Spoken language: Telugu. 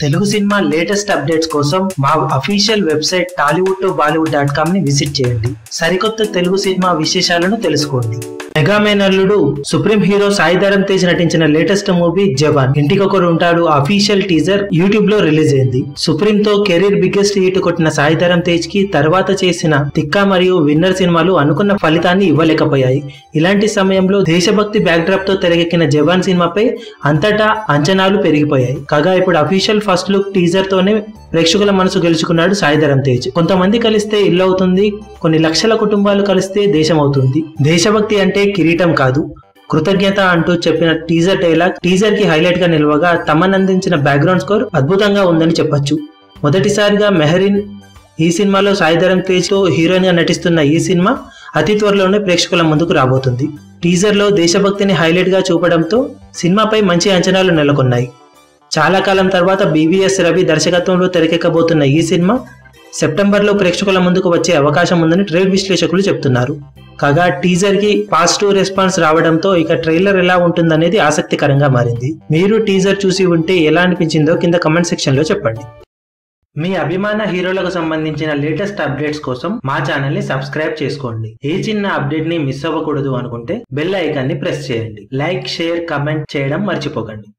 తెలుగు సినిమా లేటెస్ట్ అప్డేట్స్ కోసం మా అఫీషియల్ వెబ్సైట్ tollywood2bollywood.com ని విజిట్ చేయండి. సరికొత్త తెలుగు సినిమా విశేషాలను తెలుసుకోండి. మెగా మేనల్లుడు సుప్రీం హీరో సాయి ధరమ్ తేజ్ నటించిన లేటెస్ట్ మూవీ జవాన్ ఇంటికొకరు ఉంటాడు అఫీషియల్ టీజర్ యూట్యూబ్ లో రిలీజ్ అయింది. సుప్రీం తో కెరీర్ బిగ్గెస్ట్ హిట్ కొట్టిన సాయి ధరమ్ తేజ్ కి తర్వాత చేసిన తిక్క మరియు విన్నర్ సినిమాలు అనుకున్న ఫలితాన్ని ఇవ్వలేకపోయాయి. ఇలాంటి సమయంలో దేశభక్తి బ్యాక్ డ్రాప్ తో తెరకెక్కిన జవాన్ సినిమాపై అంతటా అంచనాలు పెరిగిపోయాయి. కాగా ఇప్పుడు అఫీషియల్ ఫస్ట్ లుక్ టీజర్ తోనే ప్రేక్షకుల మనసు గెలుచుకున్నాడు సాయి ధరమ్ తేజ్. కొంతమంది కలిస్తే ఇల్లు అవుతుంది, కొన్ని లక్షల కుటుంబాలు కలిస్తే దేశం అవుతుంది. దేశభక్తి అంటే కిరీటం కాదు, కృతజ్ఞత అంటూ చెప్పిన టీజర్ డైలాగ్ టీజర్ కి హైలైట్ గా నిలవగా తమన్ అందించిన బ్యాక్గ్రౌండ్ స్కోర్ అద్భుతంగా ఉందని చెప్పొచ్చు. మొదటిసారిగా మెహరీన్ ఈ సినిమాలో సాయి ధరమ్ తేజ్ తో హీరోయిన్ గా నటిస్తున్న ఈ సినిమా అతి త్వరలోనే ప్రేక్షకుల ముందుకు రాబోతుంది. టీజర్ లో దేశభక్తిని హైలైట్ గా చూపడంతో సినిమాపై మంచి అంచనాలు నెలకొన్నాయి. చాలా కాలం తర్వాత బీవీఎస్ రవి దర్శకత్వంలో తెరకెక్కబోతున్న ఈ సినిమా సెప్టెంబర్లో ప్రేక్షకుల ముందుకు వచ్చే అవకాశం ఉందని ట్రేడ్ విశ్లేషకులు చెప్తున్నారు. కాగా టీజర్ కి పాజిటివ్ రెస్పాన్స్ రావడంతో ఇక ట్రైలర్ ఎలా ఉంటుందనేది ఆసక్తికరంగా మారింది. మీరు టీజర్ చూసి ఉంటే ఎలా అనిపించిందో కింద కమెంట్ సెక్షన్ లో చెప్పండి. మీ అభిమాన హీరోలకు సంబంధించిన లేటెస్ట్ అప్డేట్స్ కోసం మా ఛానల్ ని సబ్స్క్రైబ్ చేసుకోండి. ఏ చిన్న అప్డేట్ ని మిస్ అవ్వకూడదు అనుకుంటే బెల్ ఐకాన్ ని ప్రెస్ చేయండి. లైక్, షేర్, కమెంట్ చేయడం మర్చిపోకండి.